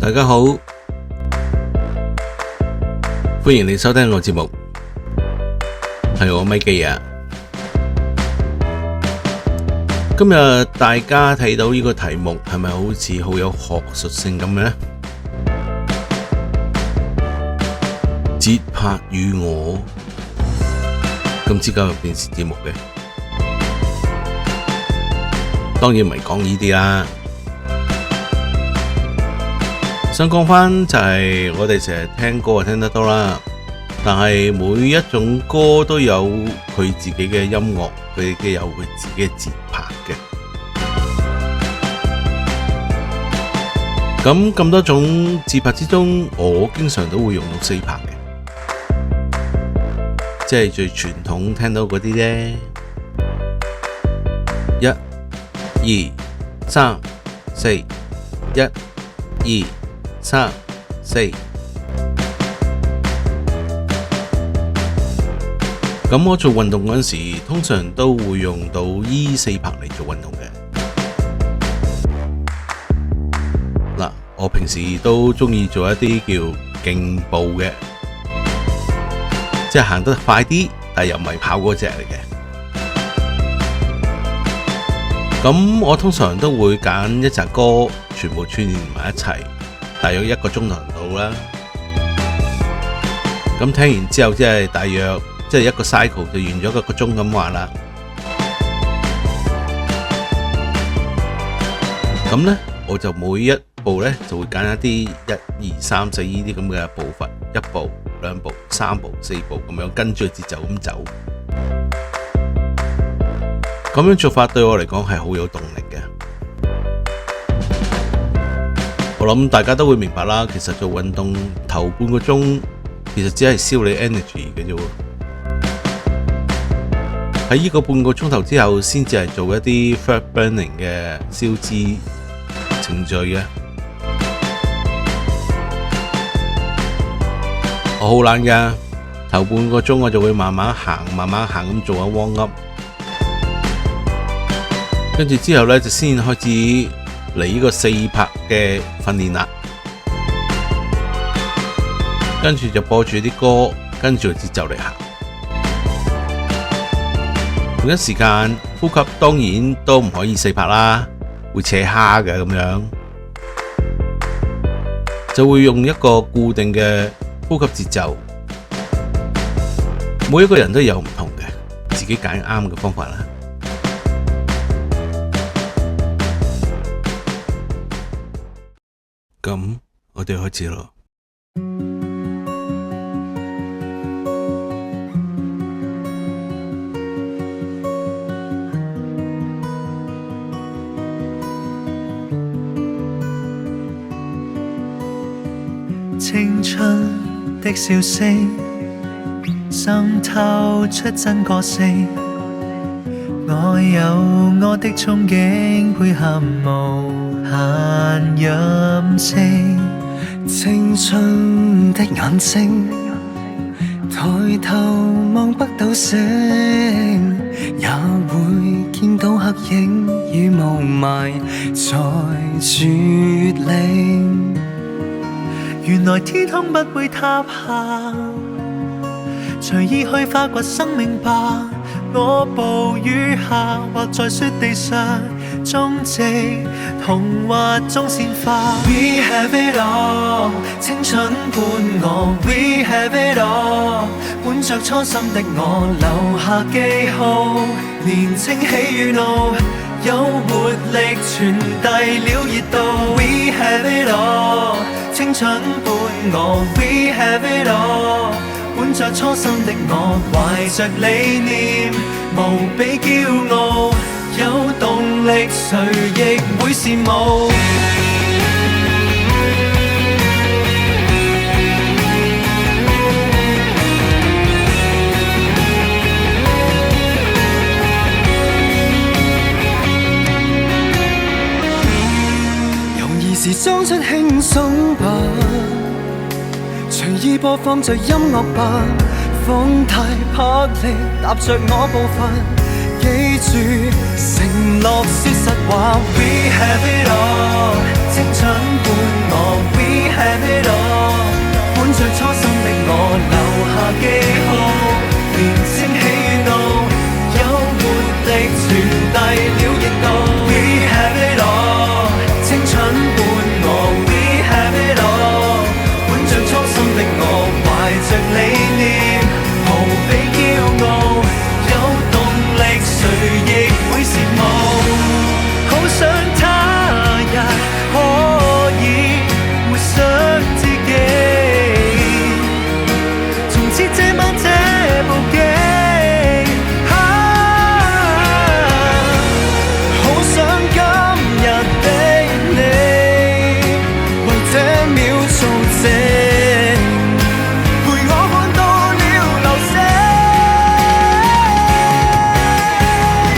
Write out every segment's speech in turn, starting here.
大家好，歡迎你收聽我節目，係我咪基啊。今日大家睇到呢個題目係咪好似好有學術性咁嘅呢？節拍與我，咁知加入電視節目嘅，當然唔係講呢啲啦。想講返就係我哋成日聽歌就聽得多啦，但係每一種歌都有佢自己嘅音樂，佢亦有佢自己嘅節拍嘅。咁多種節拍之中，我經常都會用到4拍嘅，即係最傳統聽到嗰啲啫。1、2、3、4，1、2、3、4。咁我做運動嗰陣時，通常都會用到依4拍嚟做運動嘅。嗱，我平時都中意做一啲叫競步嘅，即係行得快啲，但又唔係跑嗰隻嚟嘅。咁我通常都會揀一隻歌，全部串連埋一齊，大約1個鐘頭到啦。咁聽完之後，即係大約一個 cycle 就完咗1個鐘咁話啦。咁呢，我就每一步呢就會揀一啲1、2、3、4呢啲咁嘅步伐，1步、2步、3步、4步咁樣跟住節奏咁走。咁樣做法對我嚟講係好有動力嘅。我諗大家都會明白啦，其實做運動頭半個鐘其實只係燒你 energy 嘅啫。喺呢個半個鐘頭之後，先至係做一啲 fat burning 嘅消脂程序嘅。我好懶㗎，頭半個鐘我就會慢慢行咁做一 warm up。跟住之後呢，就先開始嚟呢個4拍嘅訓練啦。跟住就播住啲歌，跟住節奏嚟行。同一時間呼吸當然都唔可以4拍啦，會扯蝦嘅咁樣。就會用一個固定嘅呼吸節奏。每一個人都有唔同嘅，自己揀啱嘅方法啦。咁我哋開始咯。青春的笑聲滲透出真個性，我有我的憧憬，配合無限任性。青春的眼睛抬頭望北斗星，也會見到黑影與霧霾在絕嶺。原來天空不會塌下，隨意去發掘生命吧。我步於下，或在雪地上種植童話中鮮花。We have it all， 青春伴我。We have it all， 本着初心的我留下記號，年青喜與怒，有活力傳遞了熱度。We have it all， 青春伴我。We have it all， 本着初心的我，懷着理念，無比驕傲，有動力誰亦會羨慕。容易時裝出輕鬆吧，隨意播放着音樂吧，放大魄力踏着我步伐，記住承諾說實話。We have it all， 青春伴我。We 記號，連蒸喜與怒有活力傳遞了熱度。We have it all， 青春伴我 We have it all， 本着初心的我，懷着理念無比驕傲，有動力誰亦會羨慕。好想他日可以活想自己，從此這晚這部機，好想今日的你為這秒做證，陪我看到了流星。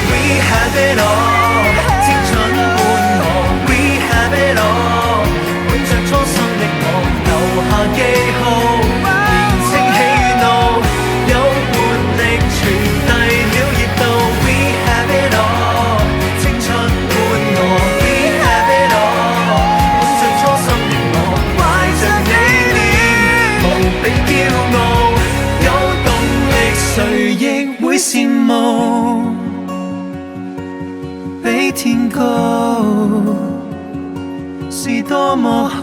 We have it all， 青春伴我 We have it all， 本着初心的我留下記號，連清喜與怒有活力傳遞了熱度。We have it all， 青春伴我 We have it all， 本着初心的我懷着理念無比驕傲，有動力誰亦會羨慕。比天高是多麼好。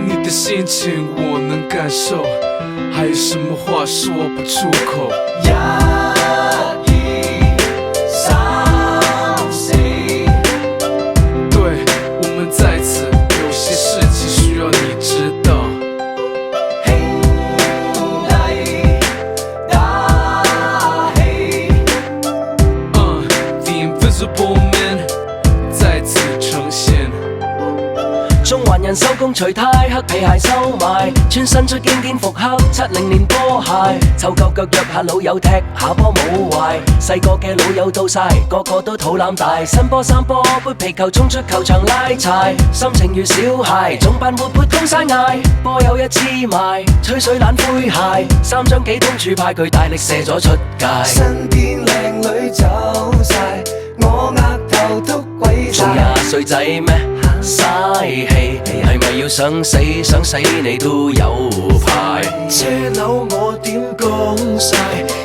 你的心情我能感受，还有什么话说不出口？对，我们在此，有些事情需要你知道。The Invisible Man 在此呈現。中環人收工除呔，黑皮鞋收埋，穿新出經典復刻70年波鞋，湊夠腳約下老友踢下波冇壞，細個嘅老友到晒，個個都肚腩大，新波三波杯皮球衝出球場拉柴，心情如小孩，總扮活潑通山嗌，波有一黐埋，吹水懶灰鞋，3張幾通柱派佢大力射咗出界，身邊靚女走晒，我額頭都鬼晒。仲20歲仔咩？嘥氣，係咪要想死想死你都有排？車樓我點講晒，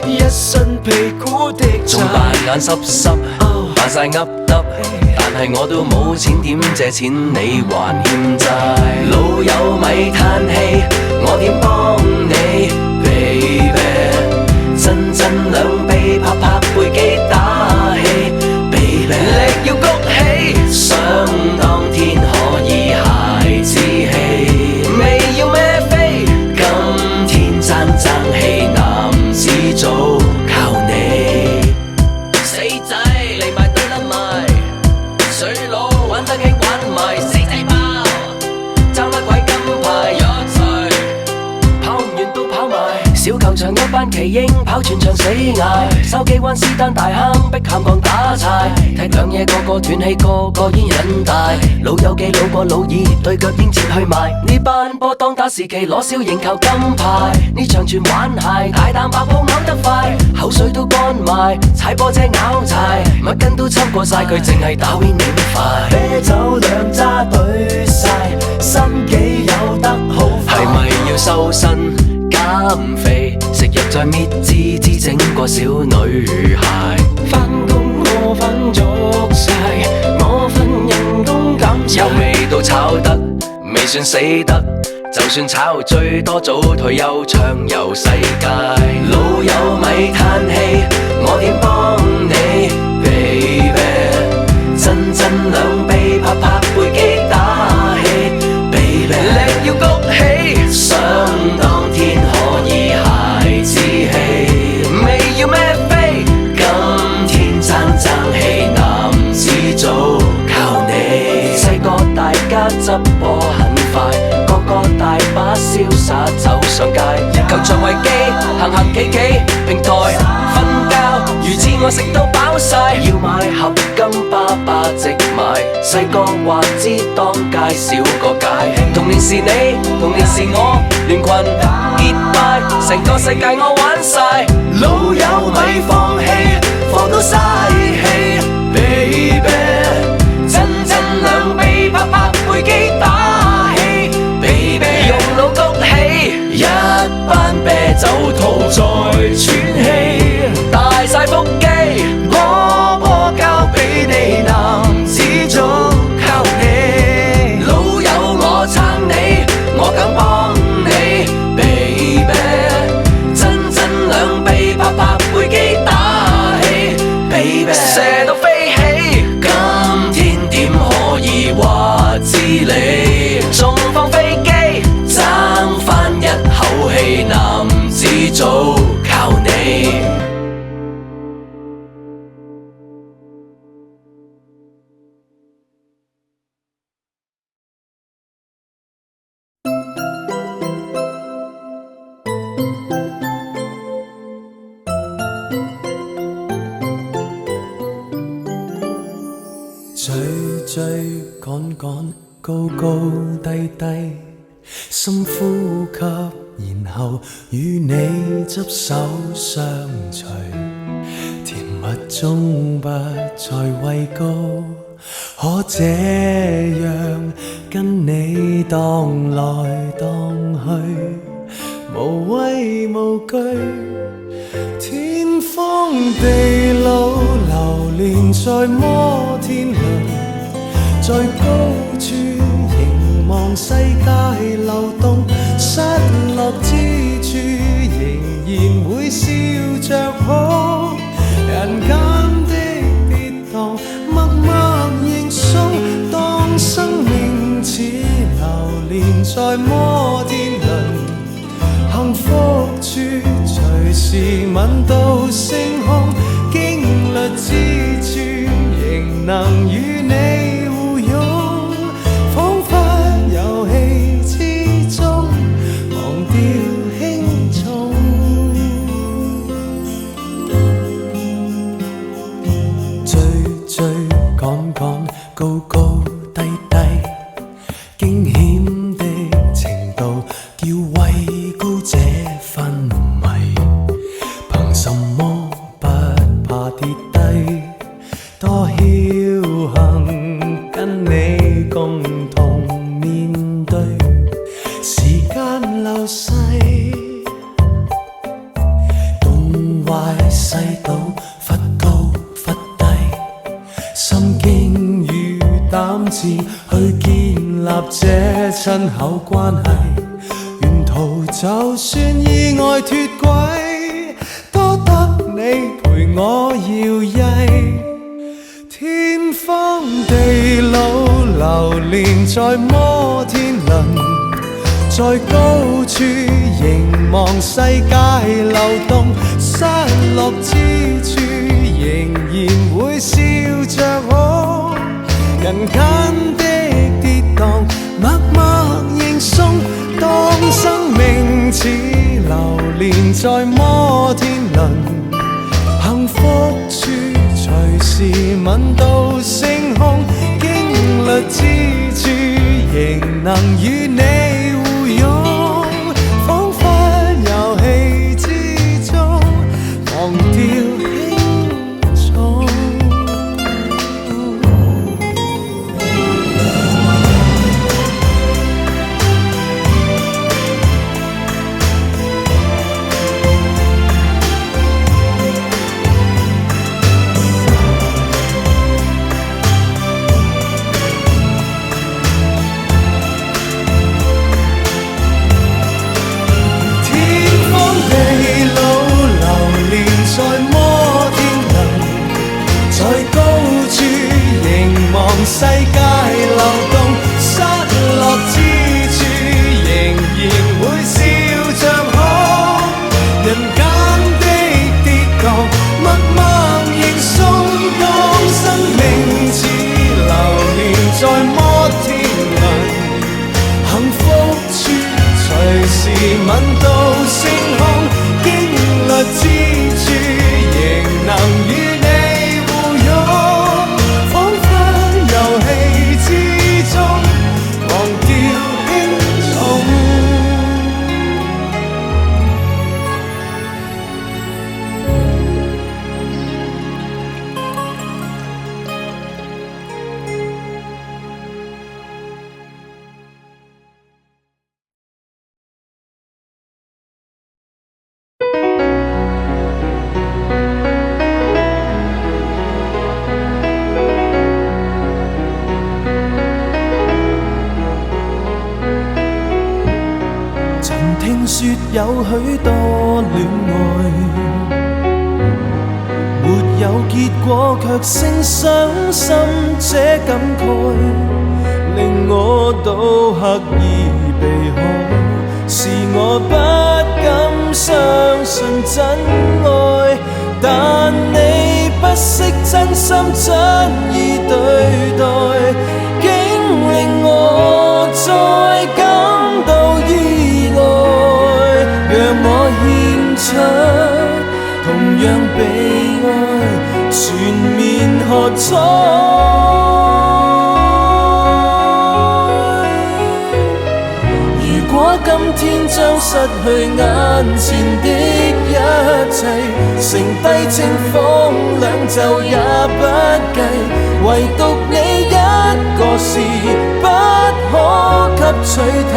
一身皮箍的仲扮眼濕濕，扮晒噏耷，但係我都冇錢點借錢你還欠債？老友咪嘆氣，我點幫你 baby？ 真真兩臂拍拍背肌打氣 baby， 力要谷起，想當天可以孩子氣，未要孭飛，今天爭氣男子組靠你。死仔嚟埋對得埋，水佬玩得起玩埋，死仔包爭乜鬼金牌一齊，跑唔完都跑埋。小球場一班奇英跑全場死捱，筲箕灣斯丹大坑碧咸港打柴，踢兩嘢個個斷氣，個個煙癮大，老友記老過老二，對腳應切去埋。呢班波當打時期攞小型球金牌，呢場全玩鞋，大啖白泡咬得快，口水都乾埋，踩波姐咬柴，乜筋都抽過晒，佢淨係打 winning 快。啤酒兩揸對晒，心機有得好快。係咪要瘦身減肥，食藥再搣枝枝整個小女孩？返工我瞓足晒，我份人工減晒。又未到炒得，未算死得，就算炒最多早退休暢遊世界。老友咪嘆氣，我點幫你 baby？ 真真兩臂拍拍背肌打氣 baby， 力要谷起，想當天可以孩子氣，未要孭飛，今天爭氣男子組靠你。細個大家執波很快，個個大把瀟灑走上街，球場為機行行企企，平台瞓覺如此我食到飽晒，要買合金爸爸直買。細個話知當街少個界，童年是你，童年是我，連群結拜，成個世界我玩晒。老友咪放棄，放到嘥氣 ，baby。真兩臂拍拍背肌打氣 ，baby。用腦谷起，一班啤酒肚再喘氣，大晒腹肌，我波交俾你，男子組靠你，老友我撐你，我梗幫你 ，baby。真兩臂拍拍背肌打氣 ，baby。射到飛起，今天點可以話知你？仲放飛機，爭返一口氣，男子組靠你。追追趕趕，高高低低，深呼吸，然後與你執手相隨，甜蜜中不再畏高，可這樣跟你蕩來蕩去，無畏無懼。天荒地老，流連在摩天輪，在高處凝望世界流動，失落之處仍然會笑着好。人間的跌宕，默默認送，當生命似流連在摩天輪，幸福處隨時吻到星空，經歷之處仍能與你互擁，彷彿遊戲之中忘掉輕重。追追趕趕，高高低低，驚險的程度叫畏高這昏迷，憑什麼不怕跌低？多僥倖跟你共同面對，時間流逝，東歪西倒，忽高忽低，心經與膽志去建立這親厚關係，沿途就算意外脫軌，多得你陪我搖曳。天荒地老，流連在摩天輪，在高處凝望世界流動，失落之處仍然會笑着好。人間的跌宕，默默認送，當生命似流連在摩天輪，幸福處隨時吻到星空，經歷之處仍能與你互擁，彷彿遊戲之中忘掉輕重。世界流動，失落之處仍然會笑着好。人間的跌宕，默默認送，當生命似流連在摩天輪，幸福處隨時吻到星空，經歷之處仍能與你說有許多戀愛，沒有結果卻聲傷心，這感慨令我都刻意避開，是我不敢相信真愛，但你不惜真心真意對待，竟令我再感到意外，讓我獻出同樣被愛，全面喝彩。如果今天將失去眼前的一切，剩低清風兩袖也不計，唯獨你一個是不可給取替，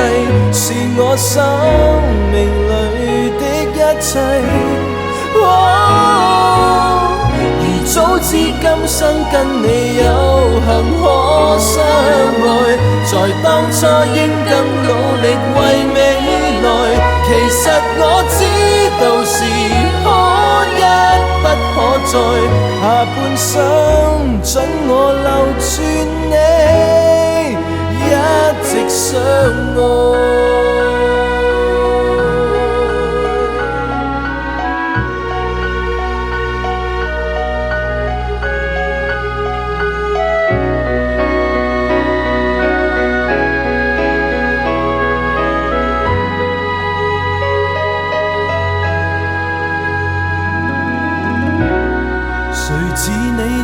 是我生命裡的一切。如早知今生跟你有幸可相愛，在當初應更努力為未來，其實我知道是可一不可再，下半生准我留住你，一直相愛。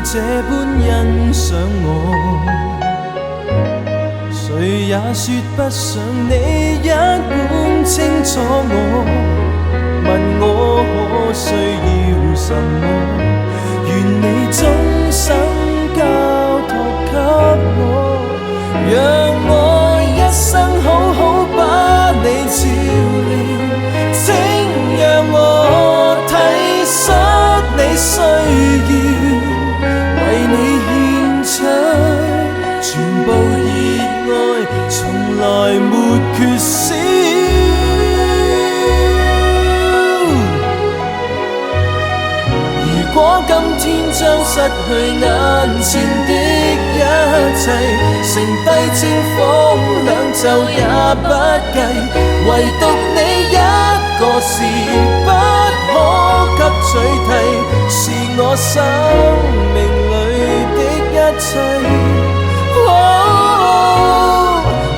這般欣賞我，誰也說不上你一般清楚我，問我可需要什麼，願你終生交託給我，讓我一生好好把你照料，請讓我體恤你需要，為你獻出全部熱愛，從來沒缺少。如果今天將失去眼前的一切，剩低清風兩袖也不計，唯獨你一個是不可給取替，是我生命一切。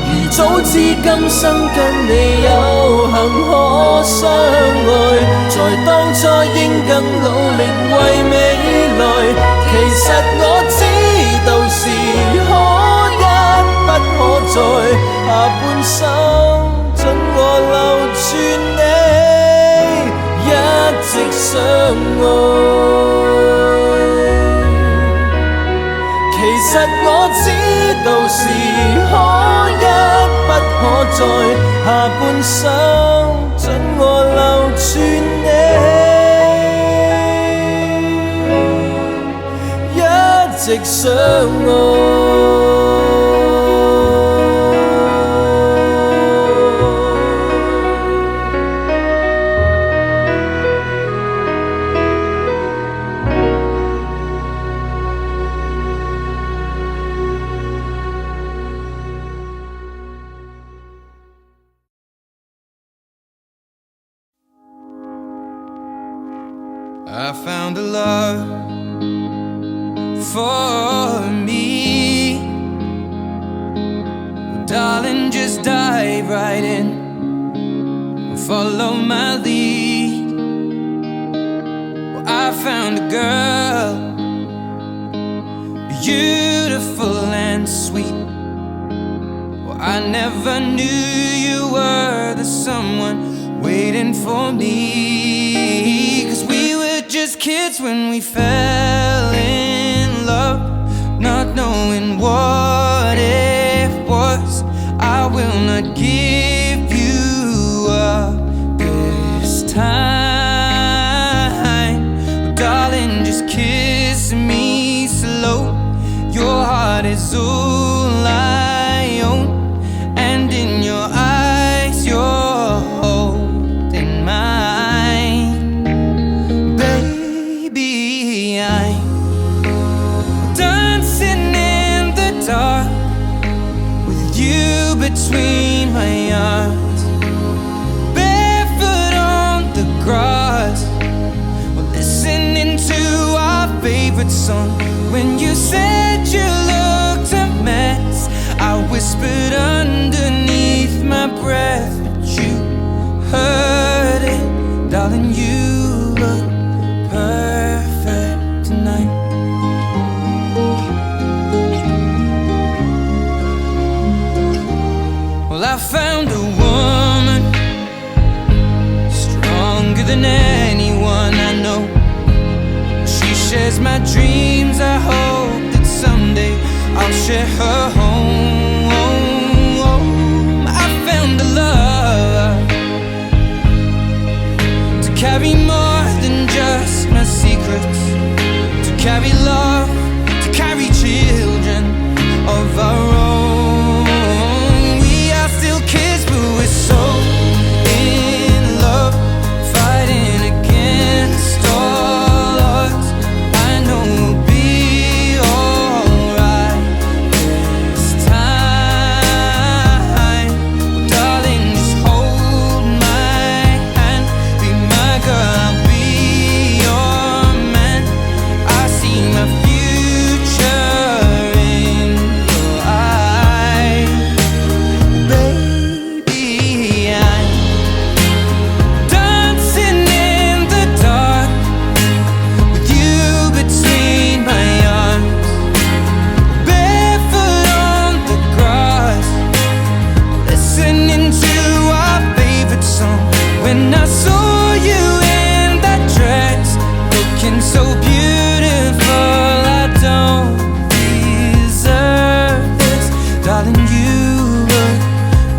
如早知今生跟你有幸可相愛，在當初應更努力為未來，其實我知道是可一不可再，下半生准我留住你，一直相愛。其實我知道是可一不可再，下半生准我留住你，一直相愛。I found a love for me. Darling, just dive right in, follow my lead. Well, I found a girl, beautiful and sweet. Well, I never knew you were the someone waiting for me. 'Cause we were just kids when we fell in love, not knowing what it was. I will not give you up this time. Darling, just kiss me slow. Your heart is all I own, and in your eyes you're holding between my arms, barefoot on the grass, we're listening to our favorite song. When you said you looked a mess, I whispered underneath my breath, but you heard it, darling. You look perfect tonight. Well, I found a woman stronger than anyone I know. She shares my dreams. I hope that someday I'll share her home. I found a love to carry more than just my secrets, to carry love, to carry children of our own. We are still kids, but we're so in love, fighting against all odds. I know we'll be alright this time. Well, darling, just hold my hand, be my girl, I'll be your man. I see my future in your eyes. Baby, I'm dancing in the dark with you between my arms, barefoot on the grass, listening to our favorite song. When I saw you in that dress, looking so beautiful, I don't deserve this, darling. You look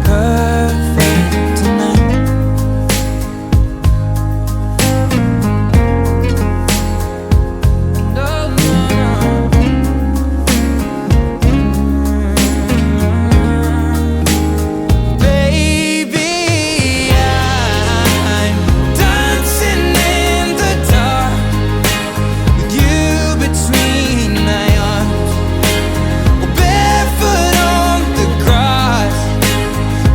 perfect tonight. Baby, I'm dancing in the dark with you between my arms, barefoot on the grass,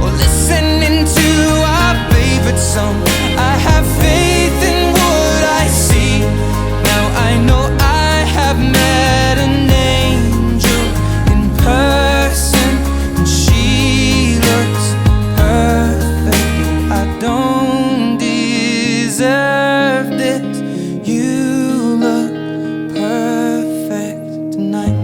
or listening to our favorite song. I have faith in what I see. Now I know I have met an angel in person, and she looks perfect. I don't deserve this. You look perfect tonight.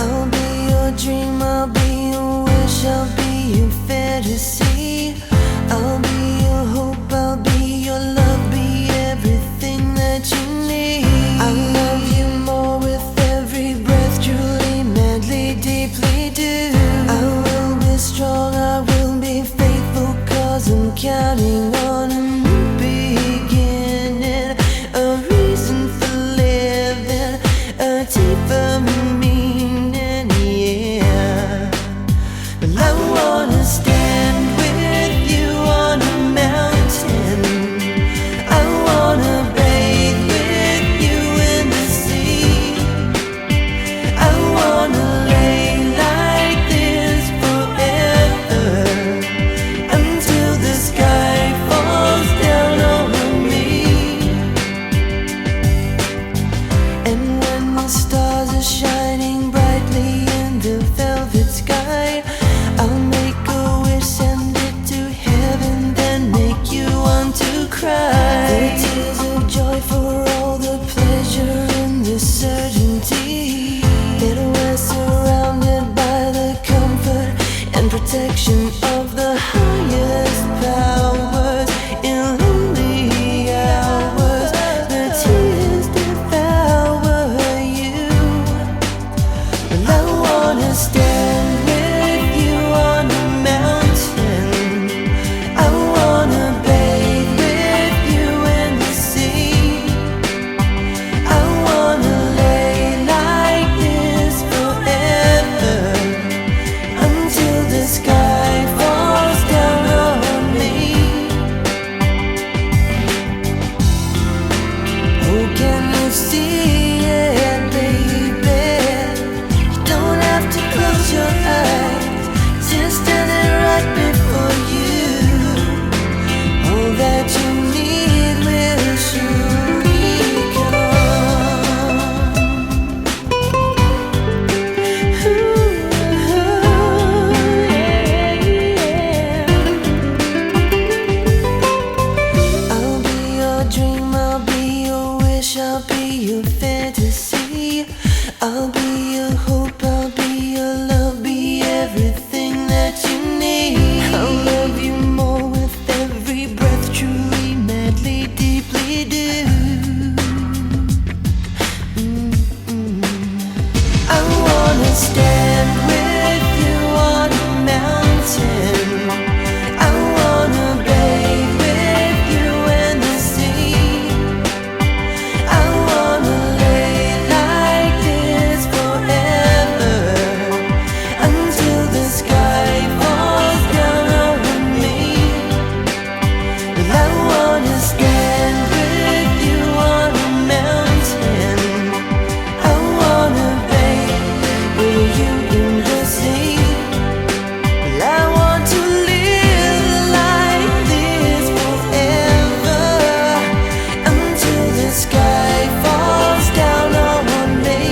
I'll be your dream, I'll be your wish, I'll be your fantasy. I'll be your hope, I'll be your love, be everything that you need. I love you more with every breath, truly, madly, deeply do. I will be strong, I will be faithful, 'cause I'm counting on a new beginning, a reason for living, a deeper meaning, yeah. But I wanna stand with you on a mountain. I wanna bathe with you in the sea. I wanna lay like this forever, until the sky falls down over me. And when the stars are shining brightly in the velvet sky, I'll make a wish, send it to heaven, then make you want to cry. The tears of joy for all the pleasure and the certainty that we're surrounded by the comfort and protection of the highest powers. In lonely hours, the tears devour you. wanna stand with you on a mountain. I wanna bathe with you in the sea. I wanna lay like this forever until the sky falls down on me. Oh, can you see it, baby? You don't have to close your eyes, just standing right before you. All that you need will surely come. Ooh, yeah. I'll be your dream, I'll be your wish, I'll be your fantasy. I'll be your hope, I'll be your love, be everything that you need. I'll love you more with every breath, truly, madly, deeply do. I wanna stand with you on a mountain. I wanna bathe with you in the sea. I wanna lay like this forever until the sky falls down on me. Well, I wanna stand with you on a mountain. I wanna bathe with you in the sea. Well, I want to live like this forever until the sky falls down on me.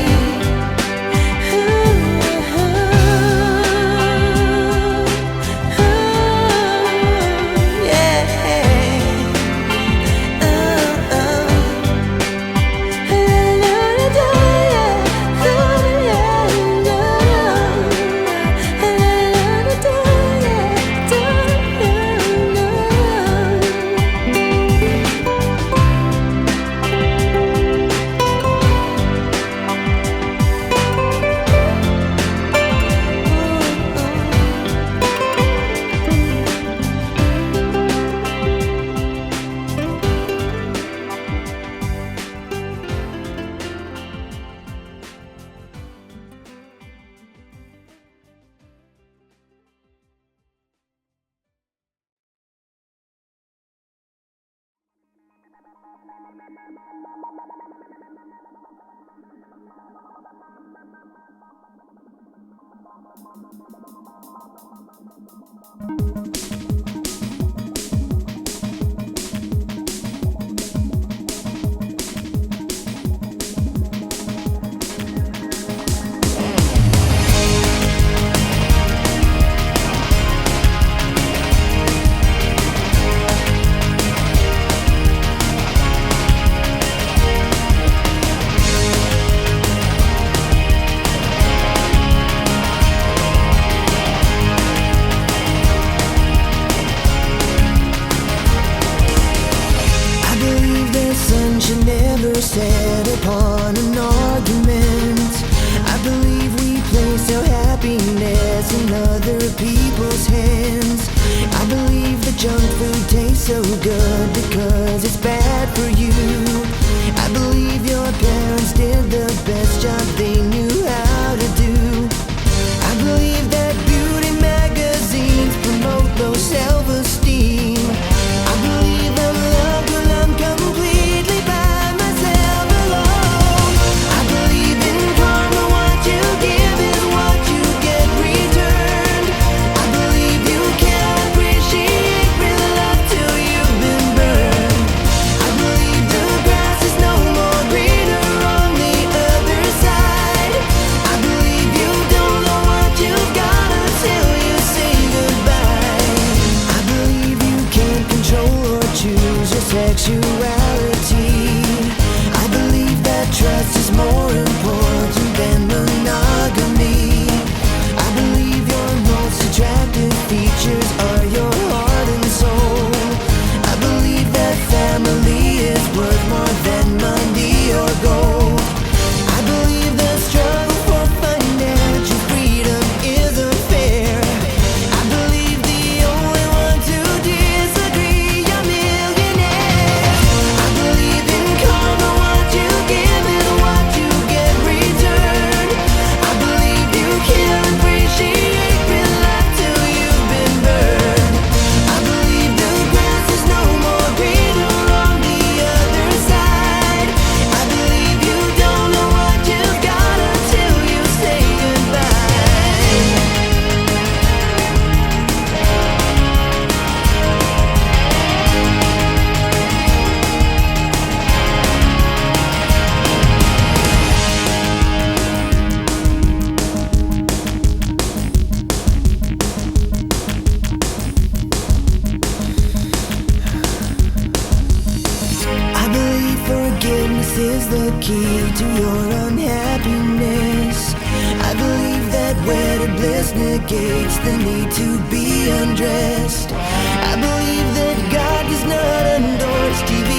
shirtless negates the need to be undressed. I believe that God does not endorse TV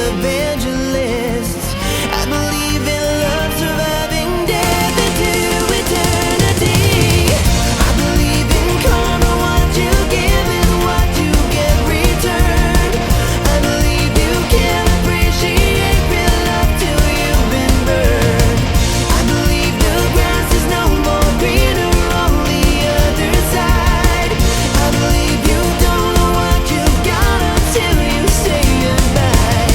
evangelists. I believe in love surviving death into eternity. I believe in karma, what you give is what you get returned. I believe you can't appreciate real love till you've been burned. I believe the grass is no more greener on the other side. I believe you don't know what you've got until you say goodbye.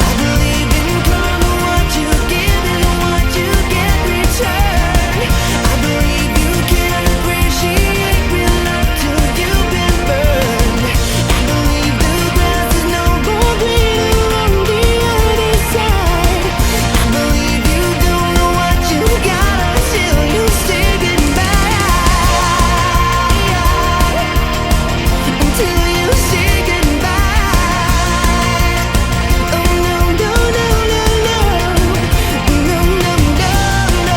I believe in karma, what you give is what you get returned. I believe you can't appreciate real love till you've been burned. I believe the grass is no more greener on the other side. I believe you don't know what you got until you say goodbye. Until you say goodbye. Oh no no no no no. No no no no.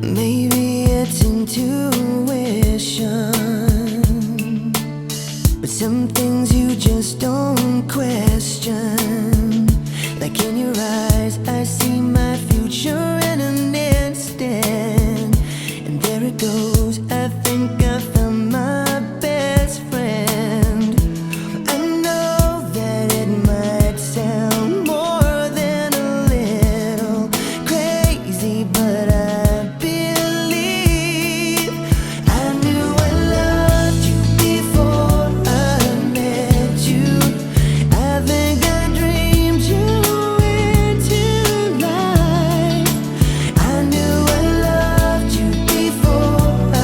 Maybe it's intuition, but some things you just don't question. Like in your eyes, I see my future in an instant. And there it goes, I think I found my best friend. I know that it might sound more than a little crazy, but I believe I knew I loved you before I met you. I think I dreamed you into life. I knew I loved you before I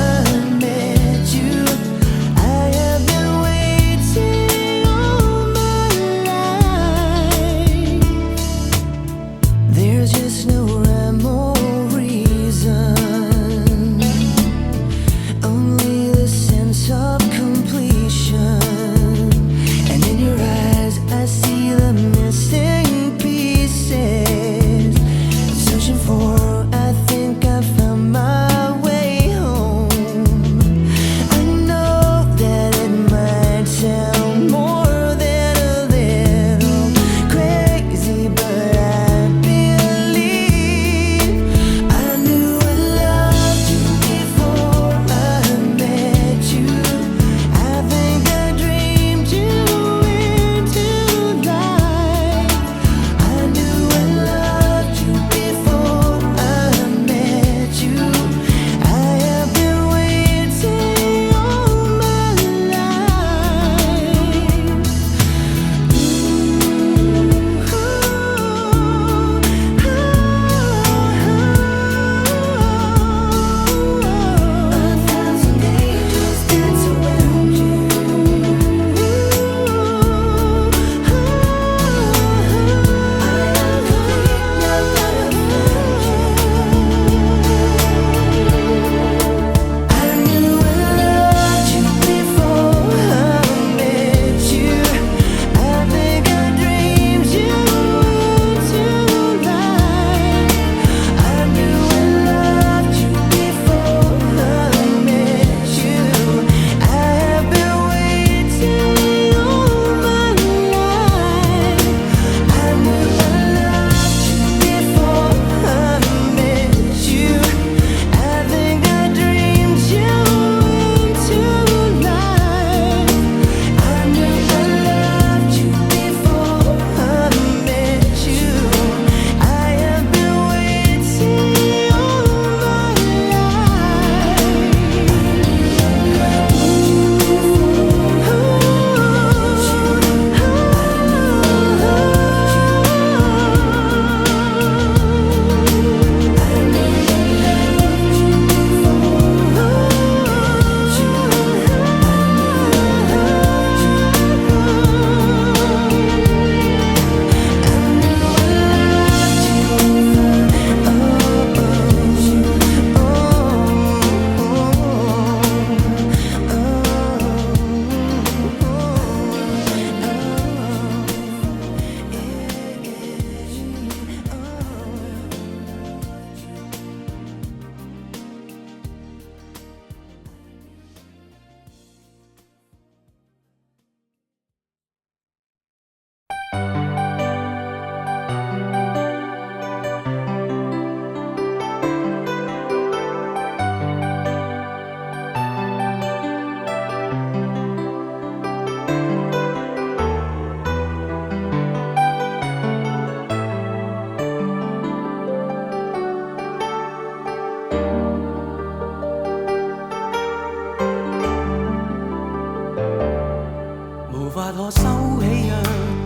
法可收起一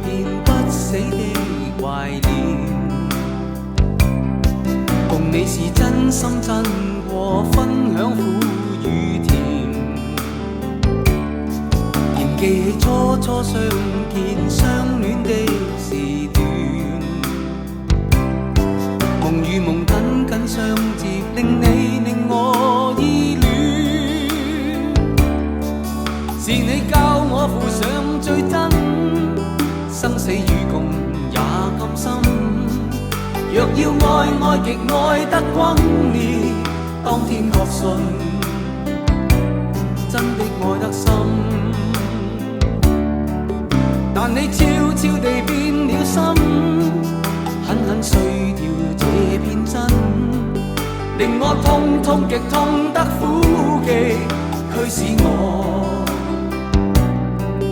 片不死的懷念。共你是真心真過，分享苦與甜。仍記起初初相見相戀的時段，夢與夢緊緊相接，令你令我依戀。是你教我負上最真，生死與共也甘心。若要愛愛極愛得轟烈，當天確信真的愛得深。但你悄悄地變了心，狠狠碎掉這片真，令我痛痛極痛得苦記，驅使我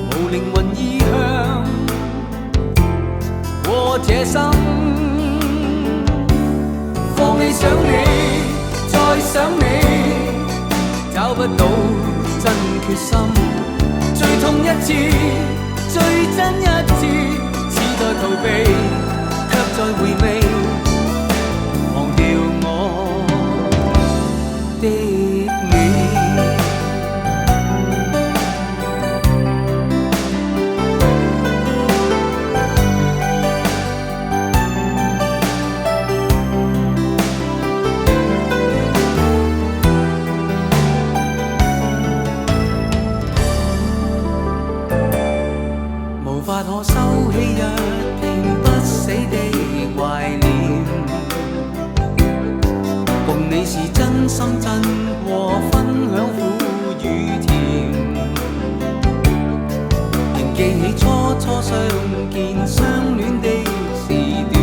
無靈魂異鄉和這生。放棄想你，再想你，找不到真決心。最痛一次，最真一次，似在逃避，卻在回味，忘掉我的你。可收起一片不死的懷念，共你是真心真過，分享苦與甜。仍記起初初相見相戀的時段，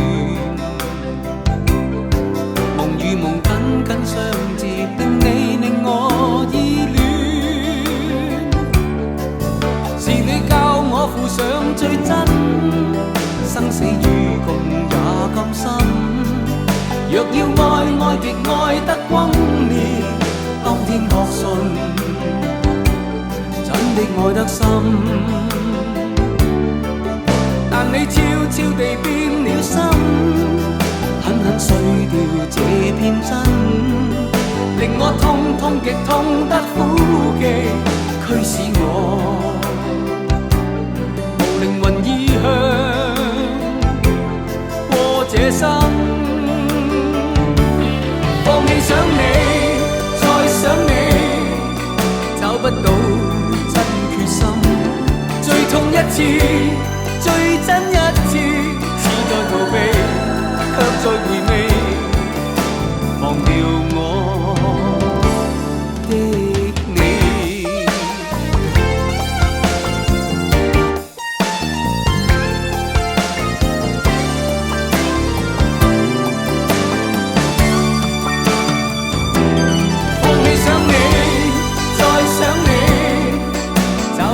夢與夢緊緊相接，令你令我依戀。是你教我負上最真，生死與共也甘心。若要愛愛極愛得轟烈，當天確信真的愛得深。但你悄悄地變了心，狠狠碎掉這片真，令我痛痛極痛得苦記，驅使我靈魂異鄉過這生。放棄想你，再想你，找不到真決心。最痛一次，最真一次，似在逃避，卻在回味，忘掉我的你。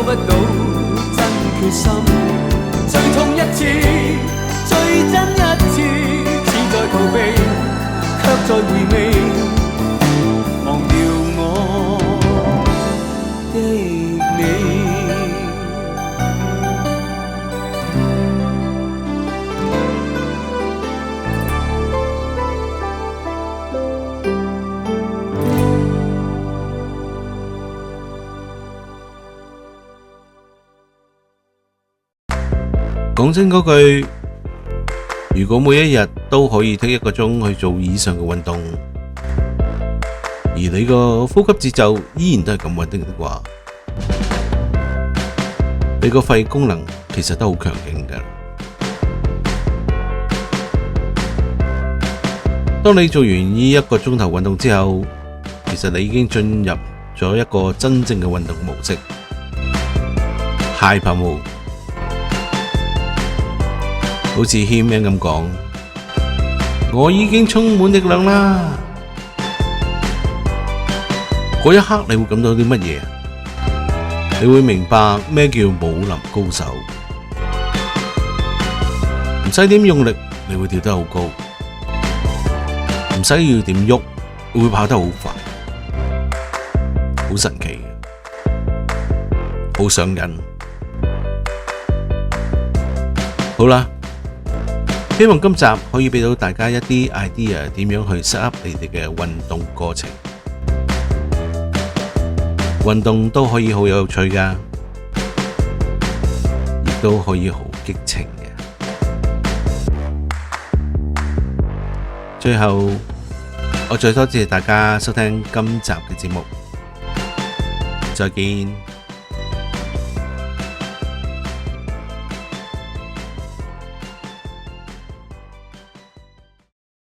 不到真決心，最痛一次，最真一次，似在逃避，卻在回味，忘掉我的你。講真嗰句，如果每一日都可以剔1個鐘去做以上嘅運動，而你個呼吸節奏依然都係咁穩定嘅話，你個肺功能其實都好強勁㗎。當你做完呢1個鐘頭運動之後，其實你已經進入咗一個真正嘅運動模式 ，Hyper Mode。好似 He-Man 咁講，我已經充滿力量啦！嗰一刻你會感到啲乜嘢？你會明白咩叫武林高手，唔使點用力，你會跳得好高，唔使要點喐，會跑得好快，好神奇，好上癮。好啦，希望今集可以俾到大家一啲 idea 點樣去 set up 你哋嘅運動過程。運動都可以好有趣㗎，亦都可以好激情嘅。最後，我再多謝大家收聽今集嘅節目，再見。